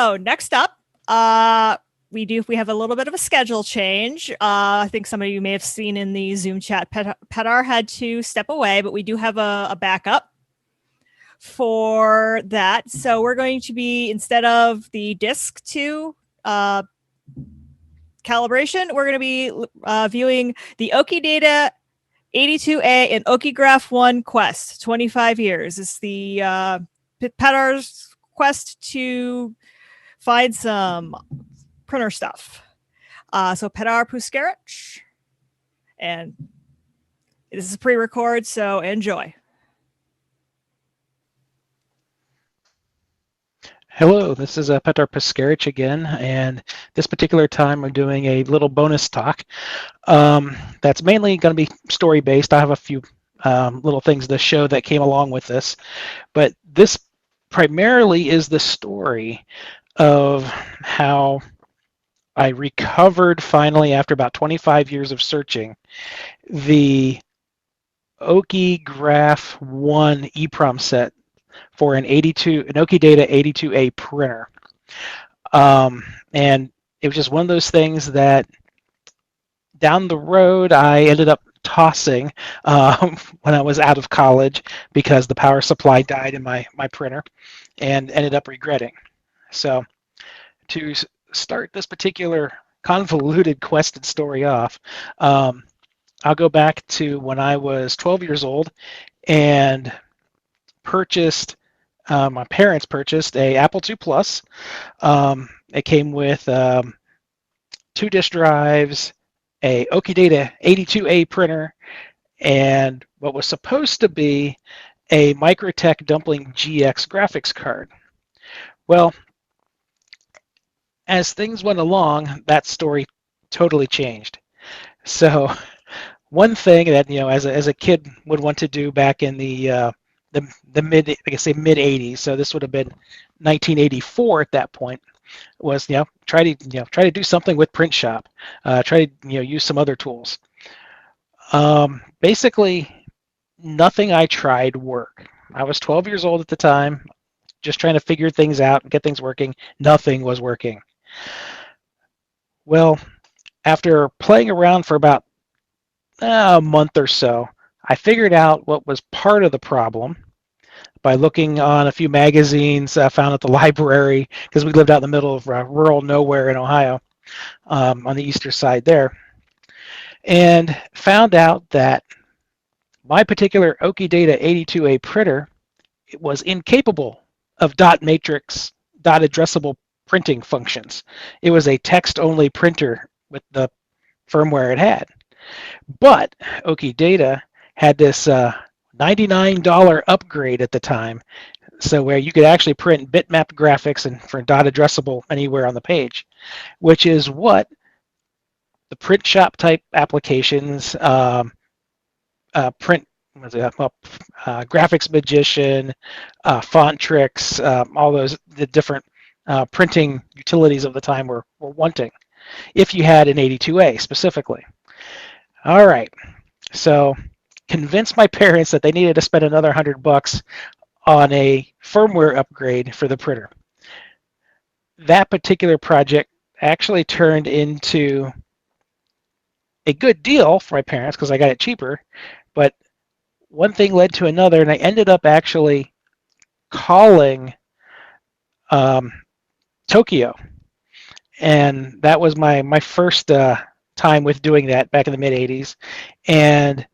So next up, we have a little bit of a schedule change. I think some of you may have seen in the Zoom chat, Petar had to step away, but we do have a backup for that. So we're going to be, instead of the disc 2 calibration, we're going to be viewing the Okidata 82a and Okigraph 1 quest, 25 years. It's the Petar's quest to find some printer stuff. So Petar Puskarich, and this is pre-record, so enjoy. Hello, this is Petar Puskarich again, and this particular time I'm doing a little bonus talk that's mainly going to be story-based. I have a few little things to show that came along with this, but this primarily is the story of how I recovered finally, after about 25 years of searching, the Okigraph 1 EEPROM set for an Okidata 82a printer. And it was just one of those things that down the road I ended up tossing when I was out of college because the power supply died in my printer, and ended up regretting. So to start this particular convoluted quested story off, I'll go back to when I was 12 years old and purchased, my parents purchased a Apple II Plus. It came with 2 disk drives, a Okidata 82A printer, and what was supposed to be a Microtech Dumpling GX graphics card. Well, as things went along, that story totally changed. So one thing that, as a kid would want to do back in the mid, like I say, mid 80s, so this would have been 1984 at that point, was try to do something with print shop, try to use some other tools. Basically nothing I tried worked. I was 12 years old at the time, just trying to figure things out and get things working. Nothing was working. Well, after playing around for about a month or so, I figured out what was part of the problem by looking on a few magazines found at the library, because we lived out in the middle of rural nowhere in Ohio, on the eastern side there, and found out that my particular Okidata 82A printer was incapable of dot matrix, dot addressable printing functions. It was a text-only printer with the firmware it had. But Okidata had this $99 upgrade at the time, so where you could actually print bitmap graphics and for dot addressable anywhere on the page, which is what the print shop type applications, Graphics Magician, Font Tricks, all the different printing utilities of the time were wanting, if you had an 82A specifically. All right, so convinced my parents that they needed to spend another $100 on a firmware upgrade for the printer. That particular project actually turned into a good deal for my parents because I got it cheaper, but one thing led to another, and I ended up actually calling Tokyo, and that was my first time with doing that back in the mid 80s, and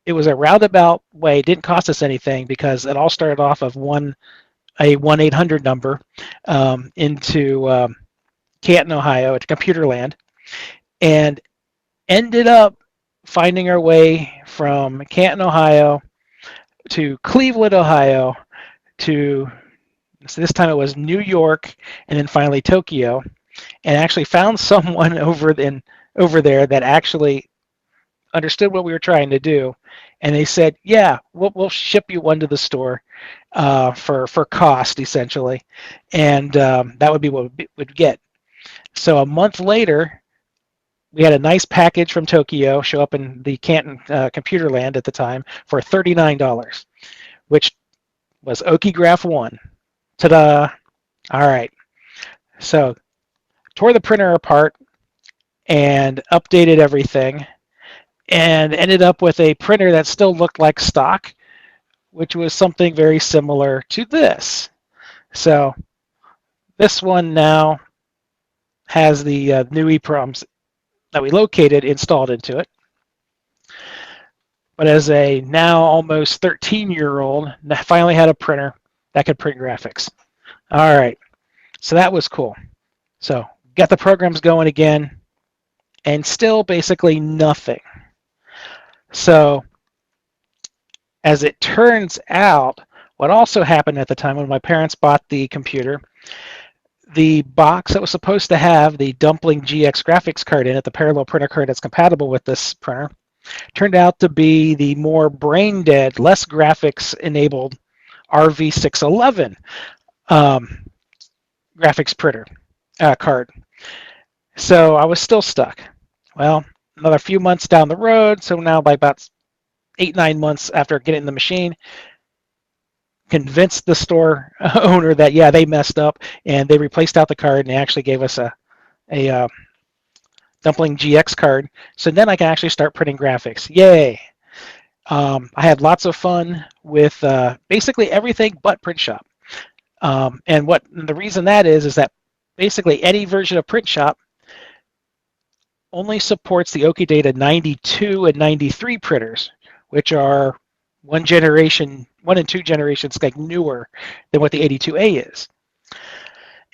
it was a roundabout way. It didn't cost us anything because it all started off of a 1-800 number into Canton, Ohio, at Computerland, and ended up finding our way from Canton, Ohio to Cleveland, Ohio, to, so this time it was New York, and then finally Tokyo, and actually found someone over there that actually understood what we were trying to do, and they said, yeah, we'll ship you one to the store for cost, essentially, and that would be what we'd get. So a month later, we had a nice package from Tokyo show up in the Canton Computerland at the time for $39, which was Okigraph 1. Ta-da! All right. So tore the printer apart and updated everything and ended up with a printer that still looked like stock, which was something very similar to this. So this one now has the new EEPROMs that we located installed into it. But as a now almost 13-year-old, I finally had a printer that could print graphics. All right, so that was cool. So got the programs going again, and still basically nothing. So as it turns out, what also happened at the time when my parents bought the computer, the box that was supposed to have the Dumpling GX graphics card in it, the parallel printer card that's compatible with this printer, turned out to be the more brain dead, less graphics enabled RV611 graphics printer card. So I was still stuck. Well, another few months down the road, so now by about 8-9 months after getting the machine, convinced the store owner that yeah, they messed up and they replaced out the card and they actually gave us a Dumpling GX card. So then I can actually start printing graphics. Yay! I had lots of fun with basically everything but Print Shop. And what the reason that is that basically any version of Print Shop only supports the Okidata 92 and 93 printers, which are one and two generations like newer than what the 82A is.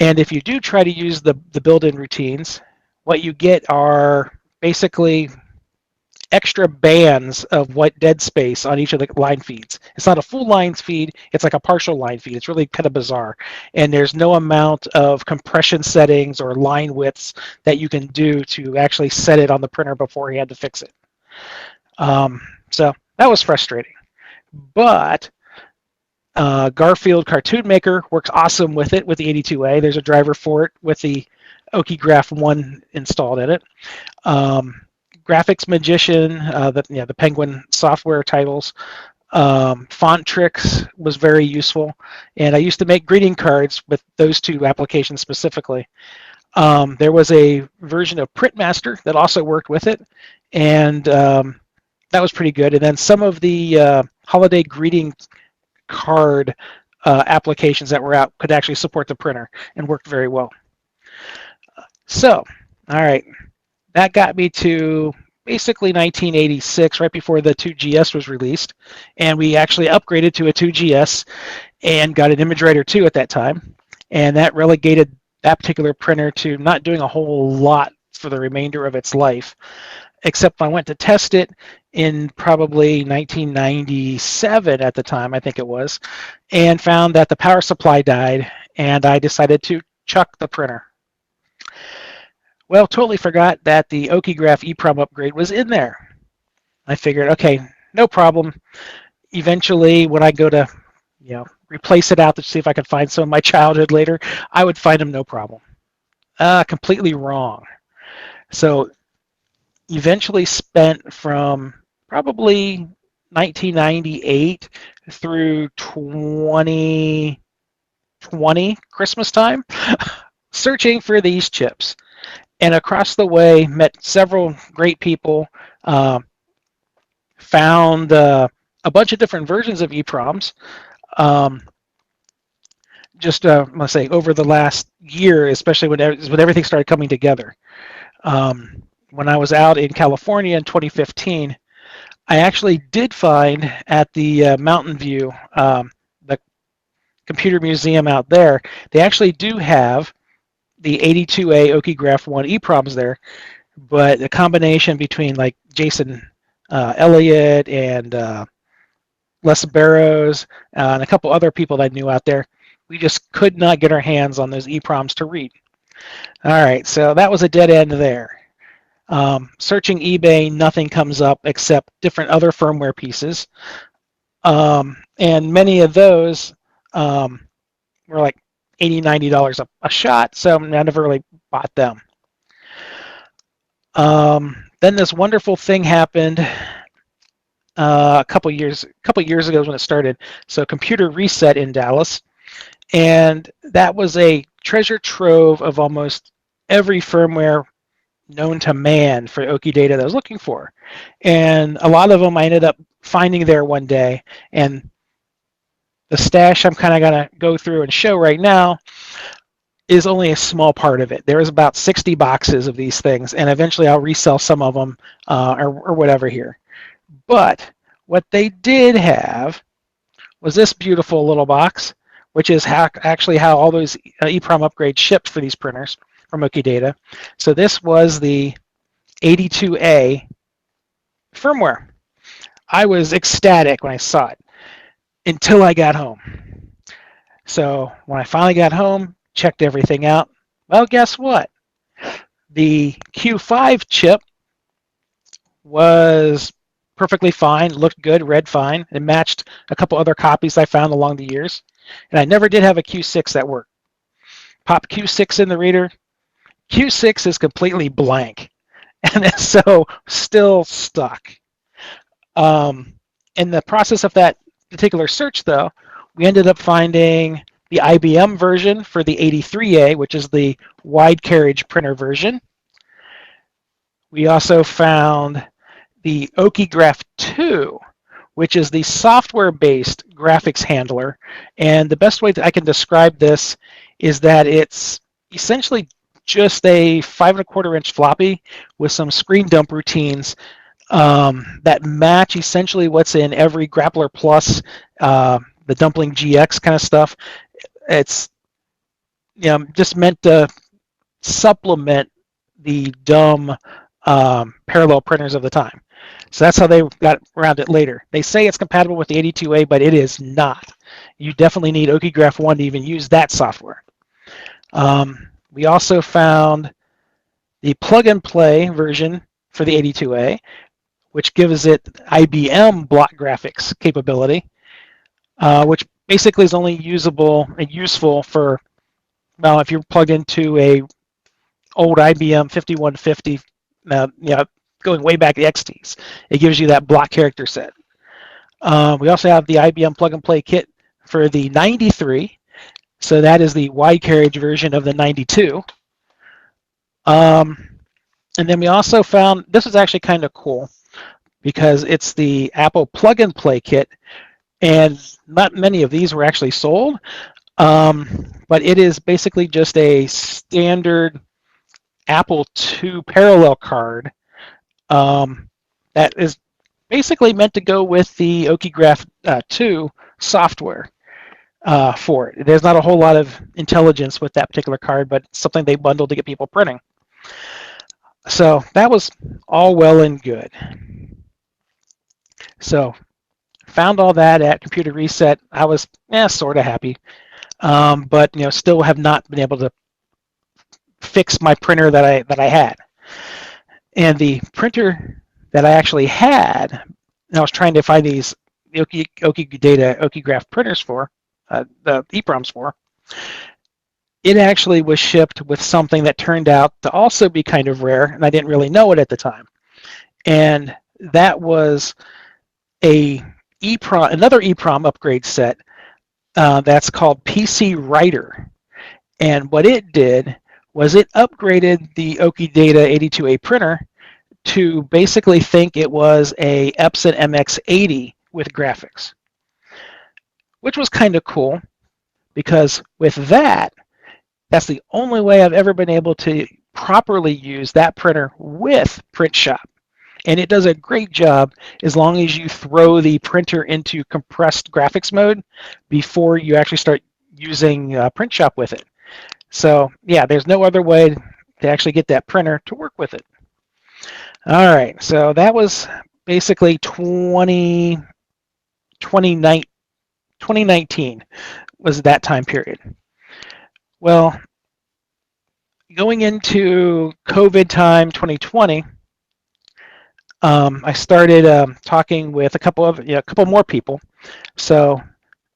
And if you do try to use the built-in routines, what you get are basically extra bands of white dead space on each of the line feeds. It's not a full line feed, it's like a partial line feed. It's really kind of bizarre. And there's no amount of compression settings or line widths that you can do to actually set it on the printer before you had to fix it. So that was frustrating. But Garfield Cartoon Maker works awesome with it with the 82A. There's a driver for it with the Okigraph 1 installed in it. Graphics Magician, the Penguin software titles. Font Tricks was very useful, and I used to make greeting cards with those two applications specifically. There was a version of Printmaster that also worked with it, and that was pretty good. And then some of the holiday greeting card applications that were out could actually support the printer and worked very well. So, all right. That got me to basically 1986, right before the 2GS was released. And we actually upgraded to a 2GS and got an ImageWriter 2 at that time. And that relegated that particular printer to not doing a whole lot for the remainder of its life, except I went to test it in probably 1997 at the time, I think it was, and found that the power supply died, and I decided to chuck the printer. Well, totally forgot that the Okigraph EEPROM upgrade was in there. I figured, okay, no problem. Eventually, when I go to, replace it out to see if I could find some of my childhood later, I would find them no problem. Completely wrong. So, eventually spent from probably 1998 through 2020 Christmas time searching for these chips. And across the way, met several great people, found a bunch of different versions of EEPROMs. Let's say over the last year, especially when everything started coming together. When I was out in California in 2015, I actually did find at the Mountain View, the computer museum out there, they actually do have the 82A Okigraph 1 EEPROMs there, but the combination between like Jason Elliott and Les Barrows and a couple other people that I knew out there, we just could not get our hands on those EEPROMs to read. All right, so that was a dead end there. Searching eBay, nothing comes up except different other firmware pieces. And many of those were like $80, $90 a shot, so I never really bought them. Then this wonderful thing happened a couple years ago when it started. So Computer Reset in Dallas, and that was a treasure trove of almost every firmware known to man for Okidata that I was looking for. And a lot of them I ended up finding there one day. And the stash I'm kind of going to go through and show right now is only a small part of it. There is about 60 boxes of these things, and eventually I'll resell some of them or whatever here. But what they did have was this beautiful little box, which is actually how all those EEPROM upgrades shipped for these printers from Okidata. So this was the 82A firmware. I was ecstatic when I saw it until I got home. So when I finally got home, checked everything out, well, guess what? The Q5 chip was perfectly fine, looked good, read fine. It matched a couple other copies I found along the years. And I never did have a Q6 that worked. Pop Q6 in the reader. Q6 is completely blank. And so still stuck. In the process of that particular search, though, we ended up finding the IBM version for the 83A, which is the wide carriage printer version. We also found the Okigraph 2, which is the software-based graphics handler. And the best way that I can describe this is that it's essentially just a 5¼ inch floppy with some screen dump routines that match essentially what's in every Grappler Plus, the Dumpling GX kind of stuff. It's just meant to supplement the dumb parallel printers of the time. So that's how they got around it later. They say it's compatible with the 82A, but it is not. You definitely need Okigraph 1 to even use that software. We also found the plug-and-play version for the 82A, which gives it IBM block graphics capability, which basically is only usable and useful for, well, if you're plugged into a old IBM 5150, going way back to the XTs, it gives you that block character set. We also have the IBM plug-and-play kit for the 93, so that is the wide carriage version of the 92. And then we also found, this was actually kind of cool, because it's the Apple plug-and-play kit, and not many of these were actually sold, but it is basically just a standard Apple II parallel card that is basically meant to go with the Okigraph 2 software for it. There's not a whole lot of intelligence with that particular card, but it's something they bundled to get people printing. So that was all well and good. So found all that at Computer Reset. I was sort of happy, but still have not been able to fix my printer that I had. And the printer that I actually had, and I was trying to find these Okidata Okigraph printers for, the EEPROMs for, it actually was shipped with something that turned out to also be kind of rare, and I didn't really know it at the time. And that was another EEPROM upgrade set that's called PC Writer. And what it did was it upgraded the Okidata 82A printer to basically think it was a Epson MX80 with graphics, which was kind of cool, because with that's the only way I've ever been able to properly use that printer with PrintShop. And it does a great job as long as you throw the printer into compressed graphics mode before you actually start using PrintShop with it. So yeah, there's no other way to actually get that printer to work with it. All right, so that was basically 2019 was that time period. Well, going into COVID time 2020, I started talking with a couple more people. So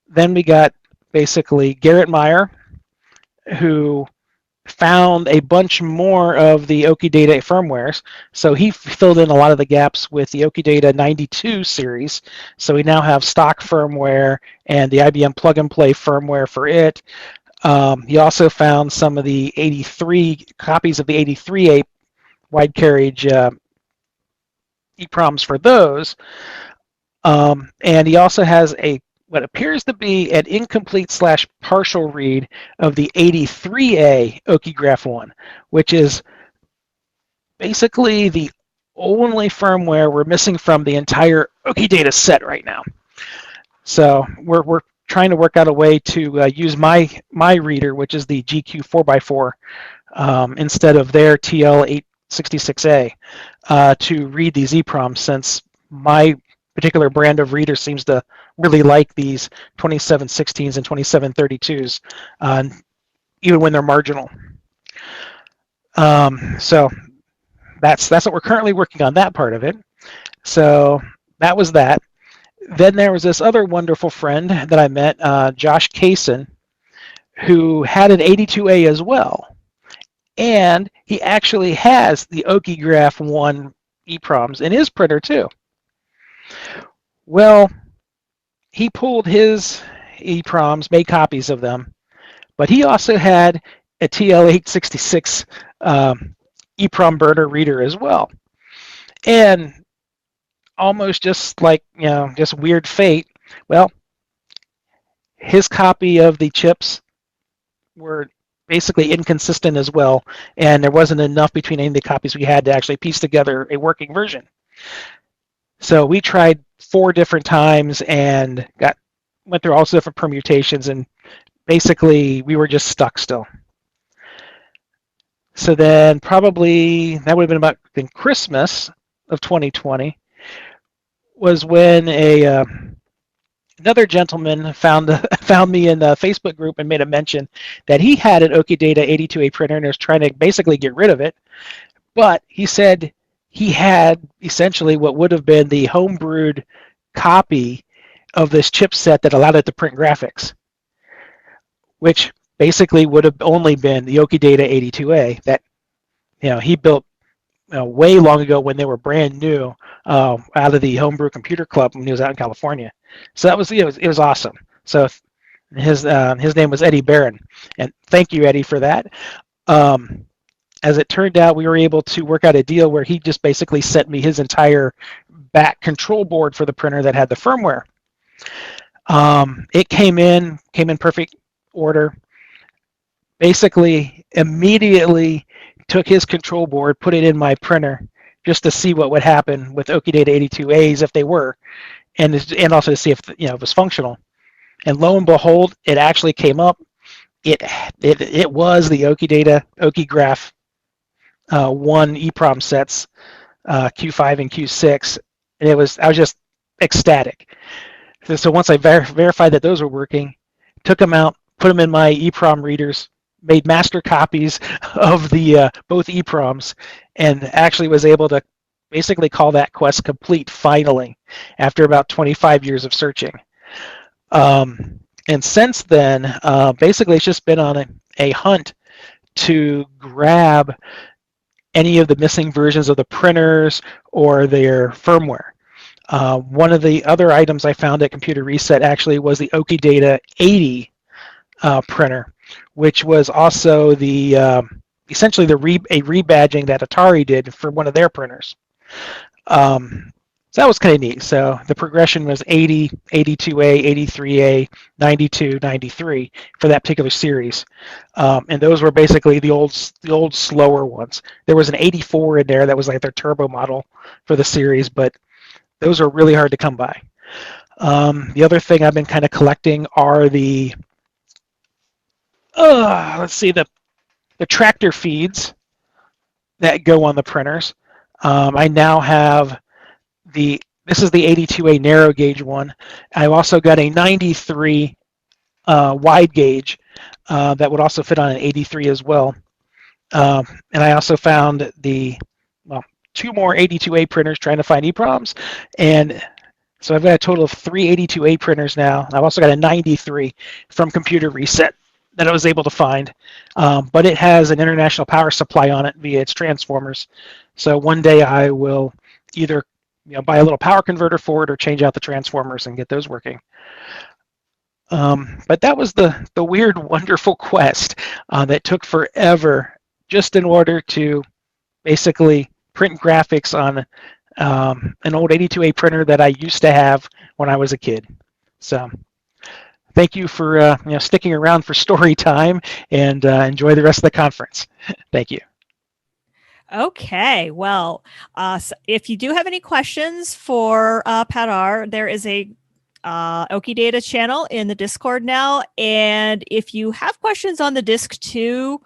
then we got basically Garrett Meyer, who found a bunch more of the Okidata firmwares. So he filled in a lot of the gaps with the Okidata 92 series. So we now have stock firmware and the IBM plug-and-play firmware for it. He also found some of the 83 copies of the 83A wide carriage EPROMs for those. And he also has what appears to be an incomplete / partial read of the 83A Okigraph 1, which is basically the only firmware we're missing from the entire Okidata set right now. So we're trying to work out a way to use my reader, which is the GQ 4x4, instead of their TL866A, to read these EPROMs, since my particular brand of reader seems to really like these 2716s and 2732s, even when they're marginal. So that's what we're currently working on, that part of it. So that was that. Then there was this other wonderful friend that I met, Josh Kaysen, who had an 82A as well. And he actually has the Okigraph 1 EPROMs in his printer too. Well, he pulled his EPROMs, made copies of them, but he also had a TL866 EPROM burner reader as well. And almost just like, just weird fate, well, his copy of the chips were basically inconsistent as well, and there wasn't enough between any of the copies we had to actually piece together a working version. So we tried 4 different times and went through all different permutations, and basically we were just stuck still. So then probably that would have been about in Christmas of 2020 was when another gentleman found me in the Facebook group and made a mention that he had an Okidata 82A printer and was trying to basically get rid of it. But he said he had essentially what would have been the homebrewed copy of this chipset that allowed it to print graphics, which basically would have only been the Okidata 82A that he built way long ago when they were brand new, out of the Homebrew Computer Club when he was out in California. So that was it was awesome. So his name was Eddie Barron, and thank you, Eddie, for that. As it turned out, we were able to work out a deal where he just basically sent me his entire back control board for the printer that had the firmware. It came in perfect order. Basically, immediately took his control board, put it in my printer, just to see what would happen with Okidata 82As if they were, and also to see if it was functional. And lo and behold, it actually came up. It was the Okidata Okigraph 1 EPROM sets, Q5 and Q6, and I was just ecstatic. So once I verified that those were working, took them out, put them in my EPROM readers, made master copies of the both EPROMs, and actually was able to basically call that quest complete finally after about 25 years of searching. And since then, basically it's just been on a hunt to grab any of the missing versions of the printers or their firmware. One of the other items I found at Computer Reset actually was the Okidata 80 printer, which was also the essentially a rebadging that Atari did for one of their printers. So that was kind of neat. So the progression was 80, 82A, 83A, 92, 93 for that particular series, and those were basically the old slower ones. There was an 84 in there that was like their turbo model for the series, but those are really hard to come by. The other thing I've been kind of collecting are the the tractor feeds that go on the printers. I now have this is the 82A narrow gauge one. I've also got a 93 wide gauge that would also fit on an 83 as well. And I also found 2 more 82A printers trying to find EPROMs, and so I've got a total of 3 82A printers now. I've also got a 93 from Computer Reset that I was able to find, but it has an international power supply on it via its transformers. So one day I will either buy a little power converter for it or change out the transformers and get those working. But that was the weird, wonderful quest that took forever just in order to basically print graphics on an old 82A printer that I used to have when I was a kid. So thank you for sticking around for story time, and enjoy the rest of the conference. Thank you. Okay, well, so if you do have any questions for Petar, there is a Okidata channel in the Discord now, and if you have questions on the Disc 2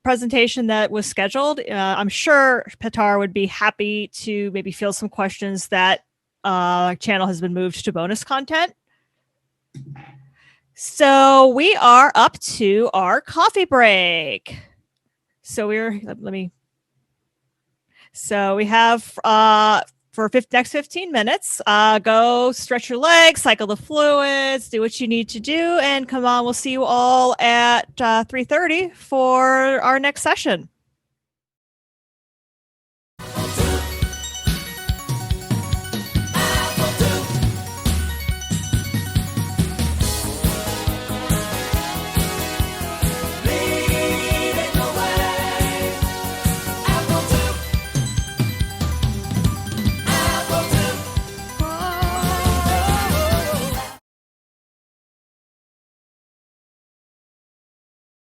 presentation that was scheduled, I'm sure Petar would be happy to maybe field some questions. That channel has been moved to bonus content. So we are up to our coffee break. So so we have for next 15 minutes, go stretch your legs, cycle the fluids, do what you need to do, and come on, we'll see you all at 3:30 for our next session.